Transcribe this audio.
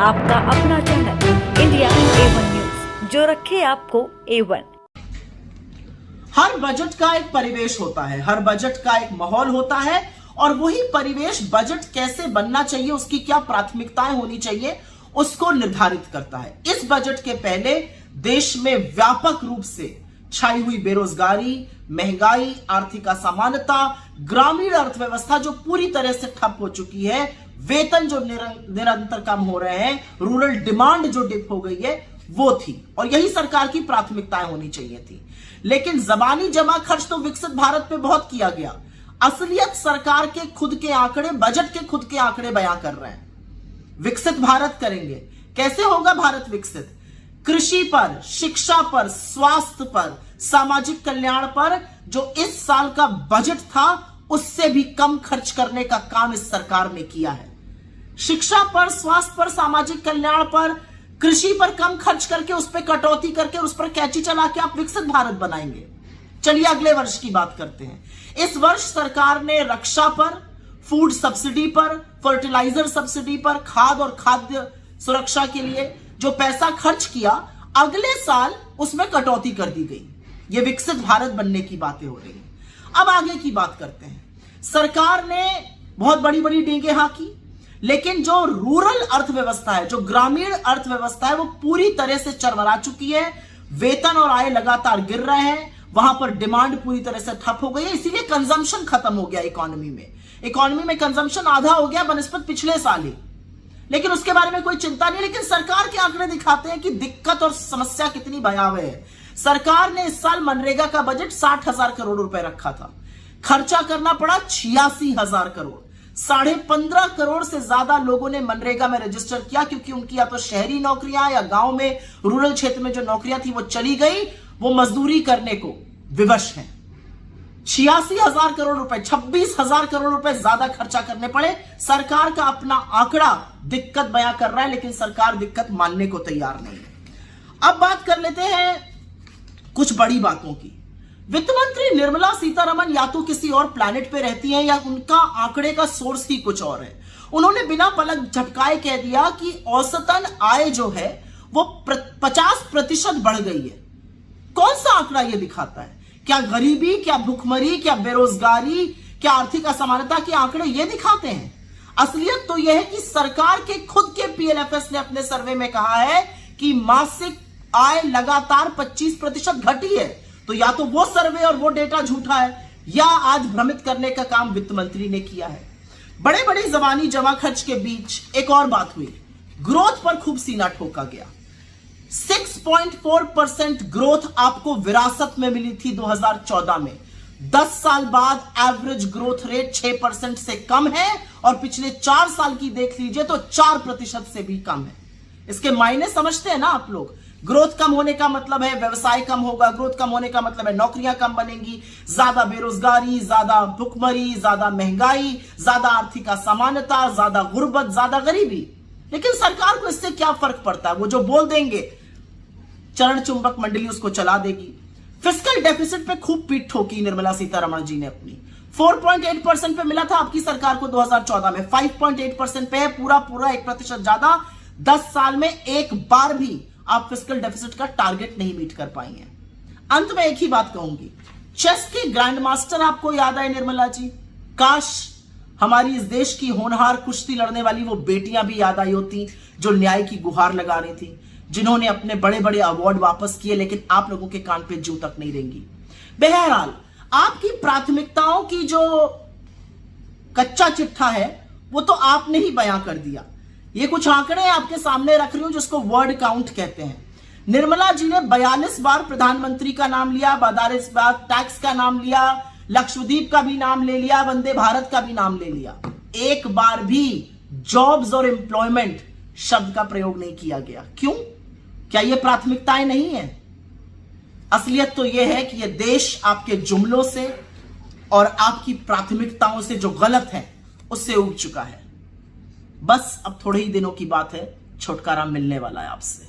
आपका अपना channel India A1 news, जो रखे आपको A1। हर बजट का एक परिवेश होता है, हर बजट का एक माहौल होता है और वही परिवेश बजट कैसे बनना चाहिए, उसकी क्या प्राथमिकताएं होनी चाहिए, उसको निर्धारित करता है। इस बजट के पहले देश में व्यापक रूप से छाई हुई बेरोजगारी, महंगाई, आर्थिक असमानता, ग्रामीण अर्थव्यवस्था जो पूरी तरह से ठप हो चुकी है, वेतन जो निरंतर कम हो रहे हैं, रूरल डिमांड जो डिप हो गई है, वो थी और यही सरकार की प्राथमिकताएं होनी चाहिए थी। लेकिन जबानी जमा खर्च तो विकसित भारत पे बहुत किया गया। असलियत सरकार के खुद के आंकड़े, बजट के खुद के आंकड़े बयां कर रहे हैं। विकसित भारत करेंगे, कैसे होगा भारत विकसित? कृषि पर, शिक्षा पर, स्वास्थ्य पर, सामाजिक कल्याण पर जो इस साल का बजट था उससे भी कम खर्च करने का काम इस सरकार ने किया है। शिक्षा पर, स्वास्थ्य पर, सामाजिक कल्याण पर, कृषि पर कम खर्च करके उस पर कटौती करके उस पर कैंची चला के आप विकसित भारत बनाएंगे। चलिए अगले वर्ष की बात करते हैं। इस वर्ष सरकार ने रक्षा पर, फूड सब्सिडी पर, फर्टिलाइजर सब्सिडी पर, खाद और खाद्य सुरक्षा के लिए जो पैसा खर्च किया, अगले साल उसमें कटौती कर दी गई। ये विकसित भारत बनने की बातें हो रही हैं। अब आगे की बात करते हैं। सरकार ने बहुत बड़ी बड़ी डींगे हाँकी, लेकिन जो रूरल अर्थव्यवस्था है, जो ग्रामीण अर्थव्यवस्था है, वो पूरी तरह से चरमरा चुकी है। वेतन और आय लगातार गिर रहे हैं, वहां पर डिमांड पूरी तरह से ठप हो गई है, इसीलिए कंजम्पशन खत्म हो गया इकोनॉमी में। इकोनॉमी में कंजम्पशन आधा हो गया बनस्पत पिछले साल ही, लेकिन उसके बारे में कोई चिंता नहीं। लेकिन सरकार के आंकड़े दिखाते हैं कि दिक्कत और समस्या कितनी भयावह है। सरकार ने इस साल मनरेगा का बजट 60,000 करोड़ रुपए रखा था, खर्चा करना पड़ा 86,000 करोड़। 15.5 करोड़ से ज्यादा लोगों ने मनरेगा में रजिस्टर किया, क्योंकि उनकी या तो शहरी नौकरियां या गांव में रूरल क्षेत्र में जो नौकरियां थी वो चली गई, वो मजदूरी करने को विवश हैं। 86,000 करोड़ रुपए, 26,000 करोड़ रुपए ज्यादा खर्चा करने पड़े। सरकार का अपना आंकड़ा दिक्कत बयां कर रहा है, लेकिन सरकार दिक्कत मानने को तैयार नहीं है। अब बात कर लेते हैं कुछ बड़ी बातों की। वित्त मंत्री निर्मला सीतारमण या तो किसी और प्लैनेट पे रहती हैं या उनका आंकड़े का सोर्स ही कुछ और है। उन्होंने बिना पलक झपकाए कह दिया कि औसतन आय जो है वो 50% बढ़ गई है। कौन सा आंकड़ा यह दिखाता है? क्या गरीबी, क्या भुखमरी, क्या बेरोजगारी, क्या आर्थिक असमानता के आंकड़े ये दिखाते हैं? असलियत तो यह है कि सरकार के खुद के PLFS ने अपने सर्वे में कहा है कि मासिक आय लगातार 25% घटी है। तो या तो वो सर्वे और वो डेटा झूठा है, या आज भ्रमित करने का काम वित्त मंत्री ने किया है। बड़े बड़े जबानी जमा खर्च के बीच एक और बात हुई, ग्रोथ पर खूब सीना ठोका गया। 6.4% ग्रोथ आपको विरासत में मिली थी 2014 में। 10 साल बाद एवरेज ग्रोथ रेट 6% से कम है और पिछले 4 साल की देख लीजिए तो 4% से भी कम है। इसके मायने समझते हैं ना आप लोग? ग्रोथ कम होने का मतलब है व्यवसाय कम होगा, ग्रोथ कम होने का मतलब है नौकरियां कम बनेंगी, ज्यादा बेरोजगारी, ज्यादा भुखमरी, ज्यादा महंगाई, ज्यादा आर्थिक असमानता, ज्यादा गुर्बत, ज्यादा गरीबी। लेकिन सरकार को इससे क्या फर्क पड़ता है? वो जो बोल देंगे चरण चुंबक मंडली उसको चला देगी। फिस्कल डेफिसिट पे खूब पीठ ठोकी निर्मला सीतारमण जी ने अपनी। 4.8% पे मिला था आपकी सरकार को 2014 में, 5.8% पे है, पूरा 1% ज्यादा। 10 साल में एक बार भी आप फिस्कल डेफिसिट का टारगेट नहीं मीट कर पाई हैं। अंत में एक ही बात कहूंगी, चेस की ग्रैंड मास्टर आपको याद आए निर्मला जी? काश हमारी इस देश की होनहार कुश्ती लड़ने वाली वो बेटियां भी याद आई होती जो न्याय की गुहार लगा रही थी, जिन्होंने अपने बड़े बड़े अवार्ड वापस किए, लेकिन आप लोगों के कान पे जू तक नहीं रेंगी। बहरहाल आपकी प्राथमिकताओं की जो कच्चा चिट्ठा है वो तो आपने ही बयां कर दिया। ये कुछ आंकड़े आपके सामने रख रही हूं जिसको वर्ड काउंट कहते हैं। निर्मला जी ने 42 बार प्रधानमंत्री का नाम लिया, 42 बार टैक्स का नाम लिया, लक्षद्वीप का भी नाम ले लिया, वंदे भारत का भी नाम ले लिया। एक बार भी जॉब्स और एम्प्लॉयमेंट शब्द का प्रयोग नहीं किया गया। क्यों? क्या ये प्राथमिकताएं नहीं है? असलियत तो यह है कि यह देश आपके जुमलों से और आपकी प्राथमिकताओं से जो गलत है उससे उब चुका है। बस अब थोड़े ही दिनों की बात है, छुटकारा मिलने वाला है आपसे।